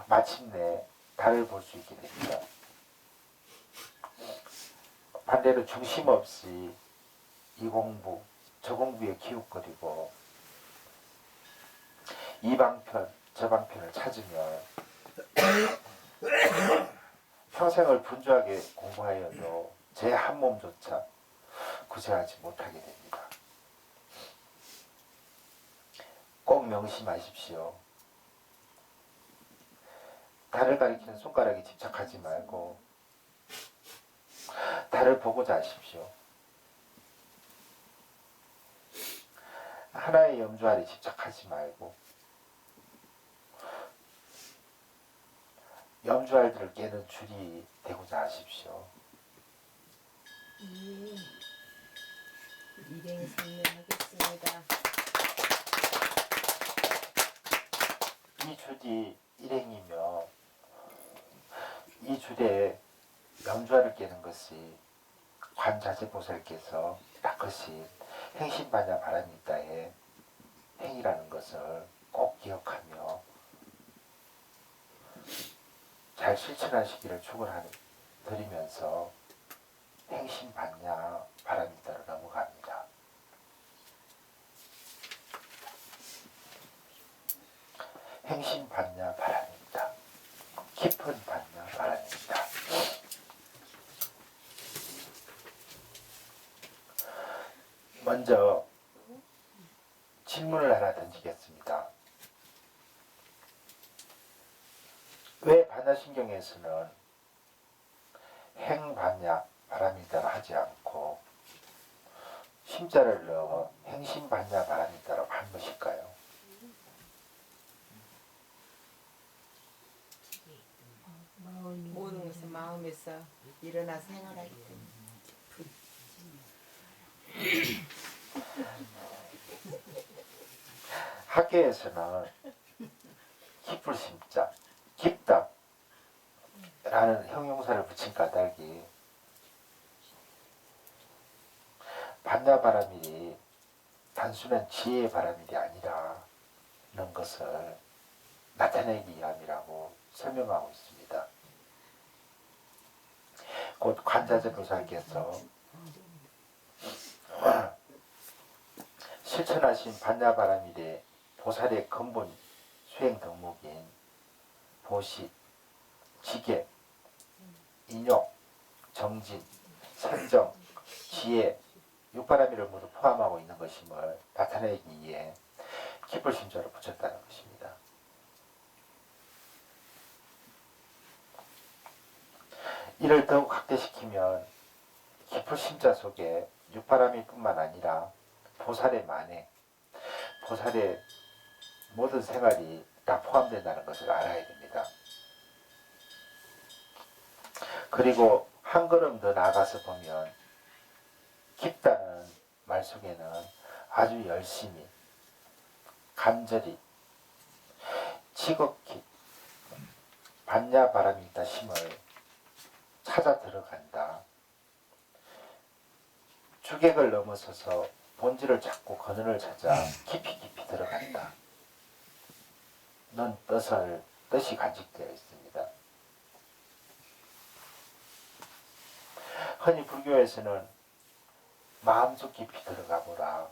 마침내 달을 볼 수 있게 됩니다. 반대로 중심 없이 이 공부, 저 공부에 기웃거리고 이 방편, 저 방편을 찾으면 평생을 분주하게 공부하여도 제 한 몸조차 구제하지 못하게 됩니다. 꼭 명심하십시오. 달을 가리키는 손가락에 집착하지 말고 달을 보고자 하십시오. 하나의 염주알에 집착하지 말고 염주알들을 깨는 줄이 되고자 하십시오. 일행 상례하겠습니다. 이 줄이 일행이며 이 줄에 염주알을 깨는 것이 관자재보살께서 닦으신 행신반야 바람이다의 행이라는 것을 꼭 기억하며 잘 실천하시기를 축원드리면서 행신반야 바람이다로 넘어갑니다. 행신반야 바람이다. 깊은 반야 바람이다. 먼저 질문을 하나 던지겠습니다. 왜 반야신경에서는 행반야 바람이다로 하지 않고 심자를 넣어 행신반야 바람이다로 한 것일까요? 모든 것은 마음에서 일어나서 생활하기 때문에. 학계에서는 깊을 심자, 깊다 라는 형용사를 붙인 까닭이 반야바라밀이 단순한 지혜의 바라밀이 아니라는 것을 나타내기 위함이라고 설명하고 있습니다. 곧 관자재보살께서 실천하신 반야바라밀의 보살의 근본 수행 덕목인 보시, 지계, 인욕, 정진, 선정, 지혜, 육바라밀을 모두 포함하고 있는 것임을 나타내기 위해 깊을 심자로 붙였다는 것입니다. 이를 더욱 확대시키면 깊을 심자 속에 육바라밀뿐만 아니라 보살의 만행, 보살의 모든 생활이 다 포함된다는 것을 알아야 됩니다. 그리고 한 걸음 더 나아가서 보면 깊다는 말 속에는 아주 열심히, 간절히, 지극히 반야바람이다 심을 찾아 들어간다. 주객을 넘어서서 본질을 찾고 근원을 찾아 깊이 들어간다. 는 뜻이 간직되어 있습니다. 흔히 불교에서는 마음속 깊이 들어가 보라.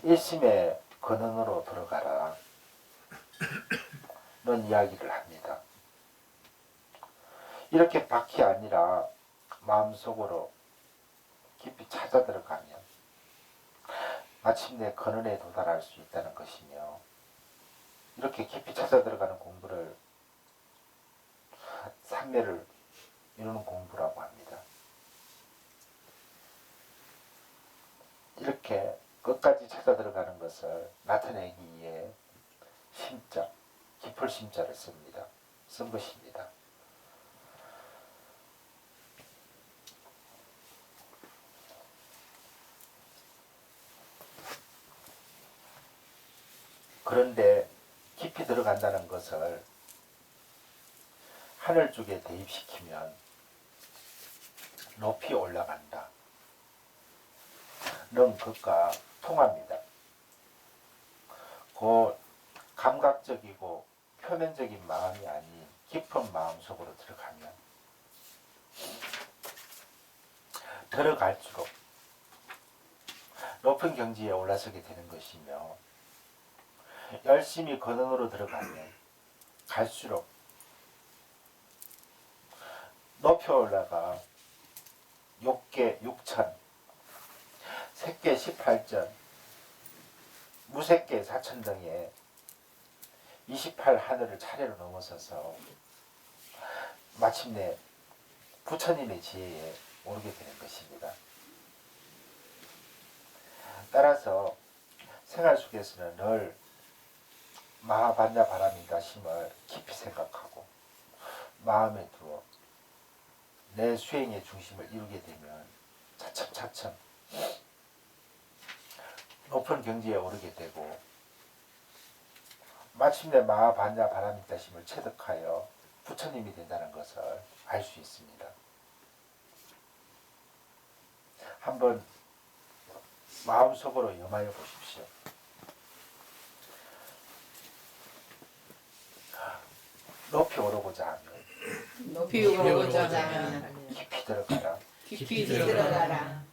일심의 근원으로 들어가라. 는 이야기를 합니다. 이렇게 밖이 아니라 마음속으로 깊이 찾아 들어가면 마침내 근원에 도달할 수 있다는 것이며, 이렇게 깊이 찾아 들어가는 공부를 삼매를 이루는 공부라고 합니다. 이렇게 끝까지 찾아 들어가는 것을 나타내기 위해 심자, 깊을 심자를 쓴 것입니다. 그런데 깊이 들어간다는 것을 하늘 쪽에 대입시키면 높이 올라간다. 는 것과 통합니다. 그 감각적이고 표면적인 마음이 아닌 깊은 마음 속으로 들어가면 들어갈수록 높은 경지에 올라서게 되는 것이며, 열심히 근원으로 들어가면 갈수록 높이 올라가 6계 6천, 색계 18전, 무색계 4천 등의 28 하늘을 차례로 넘어서서 마침내 부처님의 지혜에 오르게 되는 것입니다. 따라서 생활 속에서는 늘 마하반야 바라미다심을 깊이 생각하고 마음에 두어 내 수행의 중심을 이루게 되면 차츰차츰 높은 경지에 오르게 되고, 마침내 마하반야 바라미다심을 체득하여 부처님이 된다는 것을 알 수 있습니다. 한번 마음속으로 염하여 보십시오. 높이 오르고자 하면 높이 오르고자 하면 깊이 들어가라. 깊이 들어가라.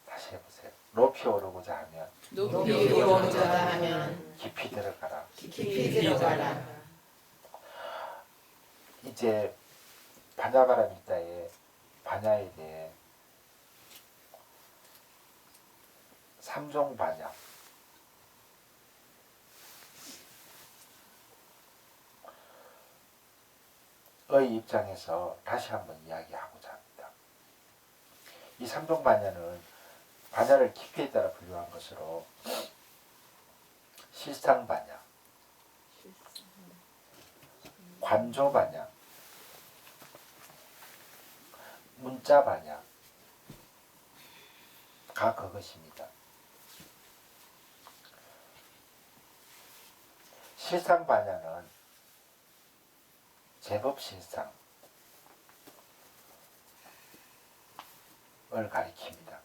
다시 해보세요. 높이 오르고자 하면 높이 오르고자 하면 깊이 들어가라. 깊이 들어가라. 이제 반야바라미다의 반야에 대해 삼종 반야, 의 입장에서 다시 한번 이야기하고자 합니다. 이 삼종 반야는 반야를 깊이에 따라 분류한 것으로 실상 반야, 관조 반야, 문자 반야가 그것입니다. 실상 반야는 제법 실상을 가리킵니다.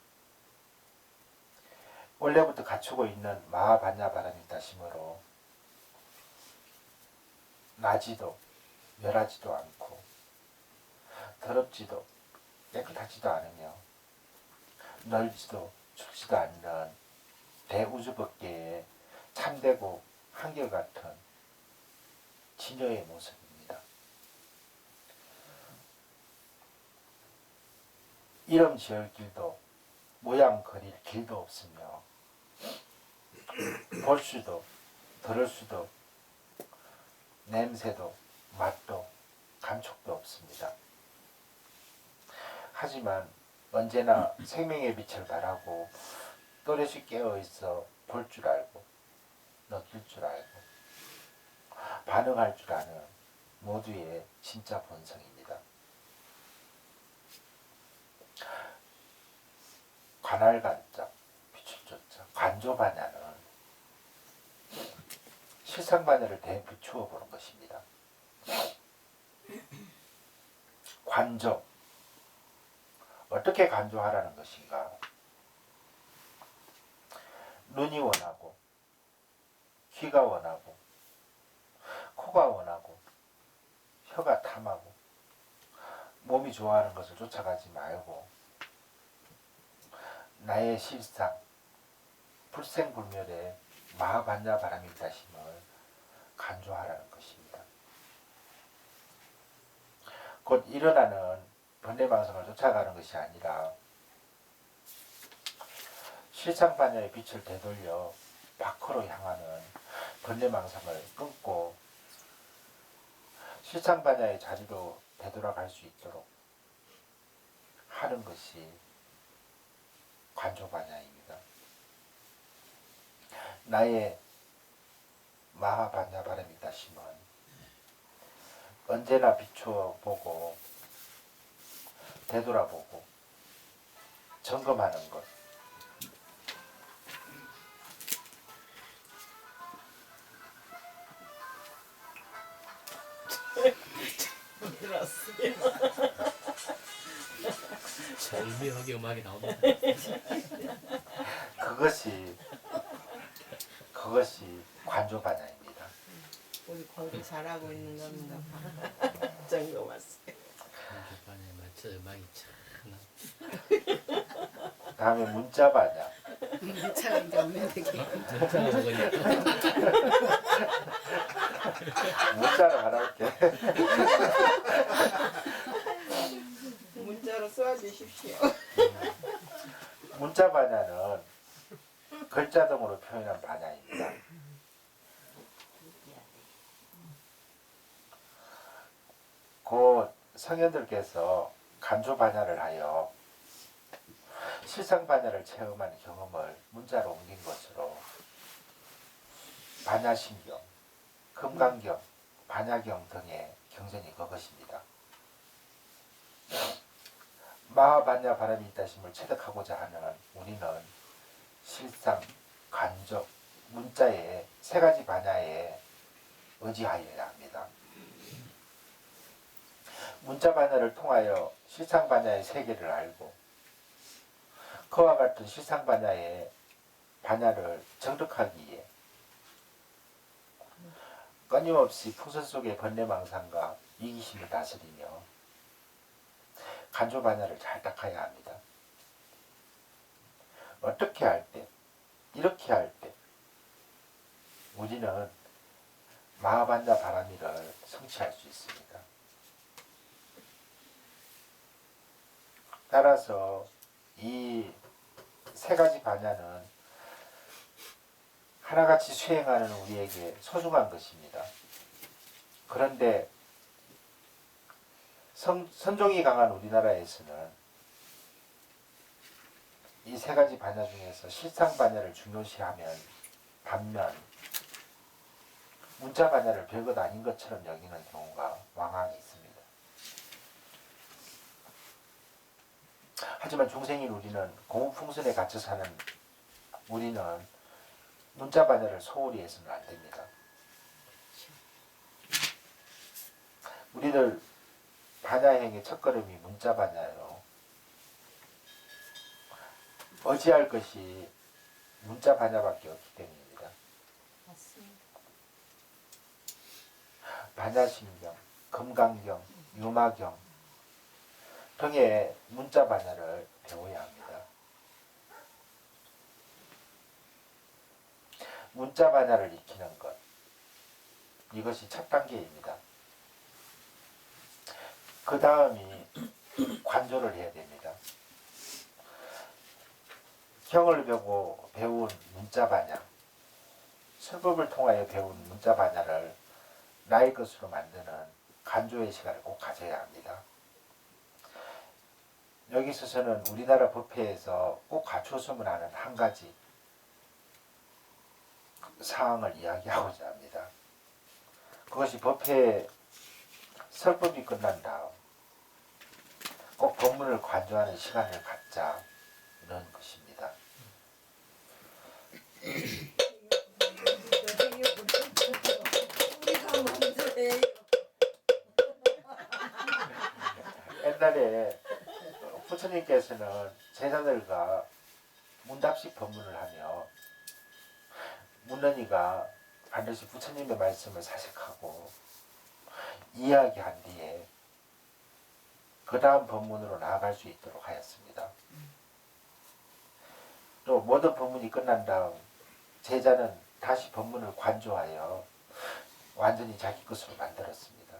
원래부터 갖추고 있는 마하반야 바라미다심으로 나지도 멸하지도 않고 더럽지도 깨끗하지도 않으며 넓지도 춥지도 않는 대우주법계의 참되고 한결같은 진여의 모습입니다. 이름 지을 길도 모양 그릴 길도 없으며 볼 수도 들을 수도 냄새도 맛도 감촉도 없습니다. 하지만 언제나 생명의 빛을 발하고 또렷이 깨어있어 볼 줄 알고 느낄 줄 알고 반응할 줄 아는 모두의 진짜 본성입니다. 관할관자, 빛을 쫓자, 관조반야는 실상반야를 대비추어 보는 것입니다. 관조, 어떻게 간조하라는 것인가? 눈이 원하고, 귀가 원하고, 코가 원하고, 혀가 탐하고, 몸이 좋아하는 것을 쫓아가지 말고 나의 실상, 불생불멸의 마하반야 바라미다심을 간조하라는 것입니다. 곧 일어나는 번뇌망상을 쫓아가는 것이 아니라 실상반야의 빛을 되돌려 밖으로 향하는 번뇌망상을 끊고 실상반야의 자리로 되돌아갈 수 있도록 하는 것이 관조반야입니다. 나의 마하반야 바라미다심은 언제나 비추어 보고 되돌아보고 점검하는 것, 절묘하게 음악이 나옵니다. 그것이 관조 반야입니다. 우리 공부 잘하고 있는 겁니다. 정도 맞어요. 반에 맞춰 음악이 참. 다음에 문자 반야. 차가 이제 오면 되게. 문자로 말할게. 문자로 쏘아주십시오. 문자 반야는 글자 등으로 표현한 반야입니다. 곧 성현들께서 간조 반야를 하여 실상 반야를 체험한 경험을 문자로 옮긴 것으로 반야신경, 금강경, 반야경 등의 경전이 그것입니다. 마하반야 바람이 있다심을 체득하고자 하는 우리는 실상, 간접, 문자의 세 가지 반야에 의지하여야 합니다. 문자 반야를 통하여 실상 반야의 세계를 알고 그와 같은 실상 반야의 반야를 정득하기 위해 끊임없이 풍선 속의 번뇌망상과 이기심을 다스리며 간조 반야를 잘 닦아야 합니다. 어떻게 할 때, 이렇게 할 때 우리는 마하반야 바라미를 성취할 수 있습니다. 따라서 이 세 가지 반야는 하나같이 수행하는 우리에게 소중한 것입니다. 그런데 선종이 강한 우리나라에서는 이 세 가지 반야 중에서 실상 반야를 중요시하면 반면 문자 반야를 별것 아닌 것처럼 여기는 경우가 왕왕 있습니다. 하지만 중생인 우리는 공업풍선에 갇혀 사는 우리는 문자 반야를 소홀히 해서는 안 됩니다. 우리들 반야행의 첫걸음이 문자 반야로 의지할 것이 문자 반야밖에 없기 때문입니다. 맞습니다. 반야신경, 금강경, 유마경 등의 문자 반야를 배워야 합니다. 문자 반야를 익히는 것, 이것이 첫 단계입니다. 그 다음이 관조를 해야 됩니다. 경을 배운 문자 반야, 설법을 통하여 배운 문자 반야를 나의 것으로 만드는 간조의 시간을 꼭 가져야 합니다. 여기 있어서는 우리나라 법회에서 꼭 갖추었으면 하는 한 가지 사항을 이야기하고자 합니다. 그것이 법회 설법이 끝난 다음 꼭 법문을 관조하는 시간을 갖자, 이런 것입니다. 옛날에 부처님께서는 제자들과 문답식 법문을 하며 문헌이가 반드시 부처님의 말씀을 사색하고 이야기한 뒤에 그 다음 법문으로 나아갈 수 있도록 하였습니다. 또 모든 법문이 끝난 다음 제자는 다시 법문을 관조하여 완전히 자기 것으로 만들었습니다.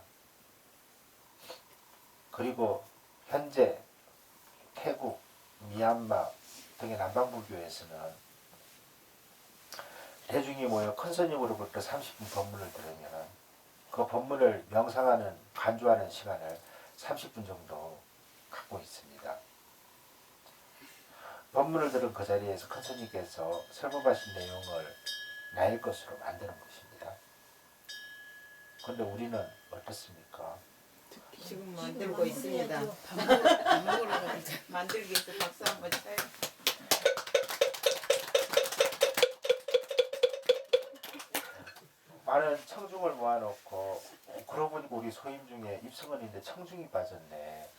그리고 현재 태국, 미얀마 등의 남방불교에서는 대중이 모여 큰 스님으로부터 30분 법문을 들으면 그 법문을 명상하는, 간주하는 시간을 30분 정도 갖고 있습니다. 법문을 들은 그 자리에서 큰 스님께서 설법하신 내용을 나의 것으로 만드는 것입니다. 그런데 우리는 어떻습니까? 지금 만들고 있습니다. 밥 먹으러 가자. 만들기 위해서 박수 한번 쳐요. 많은 청중을 모아놓고 그러고 보니까 우리 소임 중에 입성은인데 청중이 빠졌네.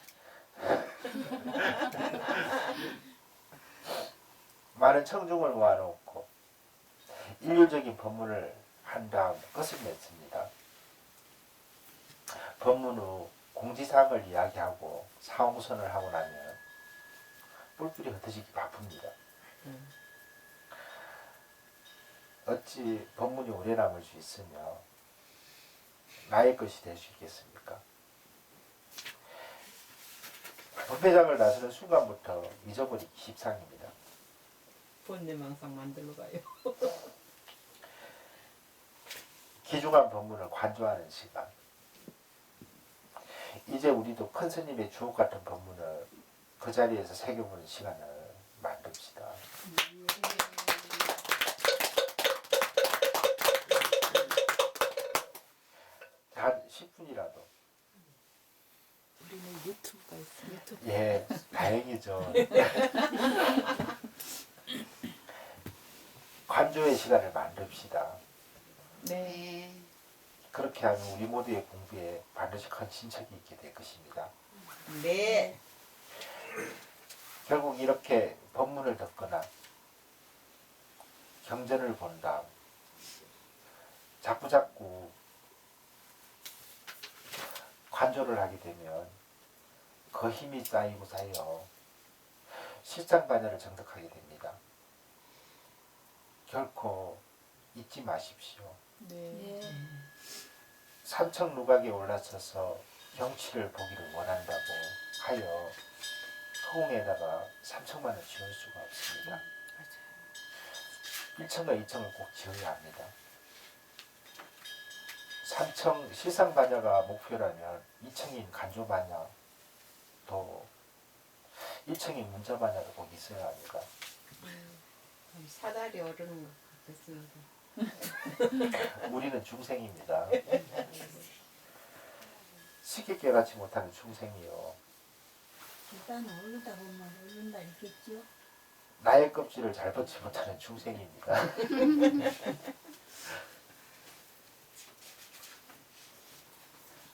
많은 청중을 모아놓고 일률적인 법문을 한 다음 끝을 맺습니다. 법문 후 공지사항을 이야기하고 사홍선을 하고 나면 뿔뿔이 흩어지기 바쁩니다. 어찌 법문이 오래 남을 수 있으며 나의 것이 될 수 있겠습니까? 법회장을 나서는 순간부터 잊어버리기 십상입니다. 본내망상 만들러 가요. 귀중한 법문을 관조하는 시간. 이제 우리도 큰 스님의 주옥 같은 법문을 그 자리에서 새겨보는 시간을 만듭시다. 한 10분이라도. 우리는 유튜브가 있어. 유튜브. 예, 다행이죠. 관조의 시간을 만듭시다. 네. 그렇게 하면 우리 모두의 공부에 반드시 큰 진척이 있게 될 것입니다. 네. 결국 이렇게 법문을 듣거나 경전을 본 다음 자꾸자꾸 관조를 하게 되면 그 힘이 쌓이고 쌓여 실상반야를 정득하게 됩니다. 결코 잊지 마십시오. 네. 삼청 누각에 올라서서 경치를 보기를 원한다고 하여 허공에다가 3층만을 지을 수가 없습니다. 1층과 2층을 꼭 지어야 합니다. 3층 실상반야가 목표라면 2층인 간조반야 또 1층인 문자반야도 꼭 있어야 합니다. 사다리 오르는 것 같았습니다. 우리는 중생입니다. 쉽게 깨닫지 못하는 중생이요. 일단 오르다 보면 오른다 있겠죠? 나의 껍질을 잘 벗지 못하는 중생입니다.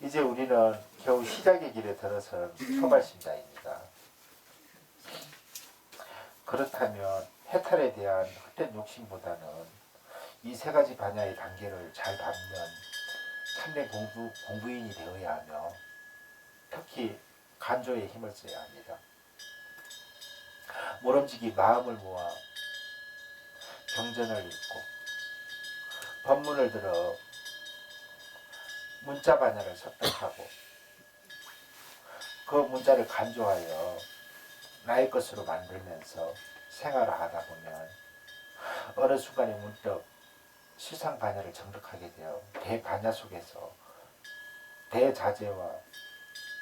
이제 우리는 겨우 시작의 길에 들어선 초발심자입니다. 그렇다면 해탈에 대한 헛된 욕심보다는 이 세 가지 반야의 단계를 잘 밟는 참된 공부인이 되어야 하며 특히 간조에 힘을 써야 합니다. 모름지기 마음을 모아 경전을 읽고 법문을 들어 문자 반야를 섭득하고 그 문자를 간조하여 나의 것으로 만들면서 생활을 하다 보면 어느 순간에 문득 실상 반야를 정득하게 되어 대반야 속에서 대자재와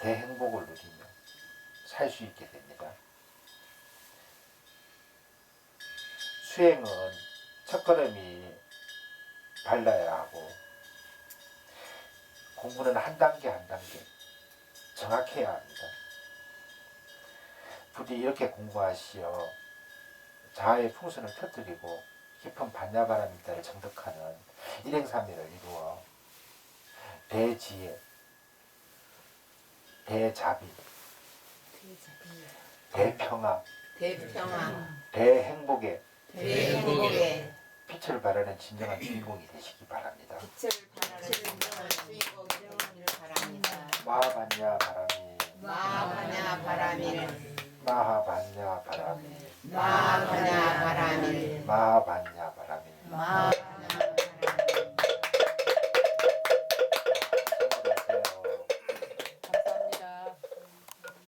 대행복을 누리며 살 수 있게 됩니다. 수행은 첫걸음이 발라야 하고 공부는 한 단계 한 단계 정확해야 합니다. 부디 이렇게 공부하시어 자아의 풍선을 터뜨리고 깊은 반야바람일다를 정득하는 일행삼매를 이루어 대지혜, 대자비, 대평화, 대평화, 대행복의 대행복의 빛을 발하는 진정한 주인공이 되시기 바랍니다. 빛을 발하는 주인공이 되기를 바랍니다. 마하반야 바람이 마하바냐 바라밀 마하반야 바람이 마하바냐 바라밀 마하반야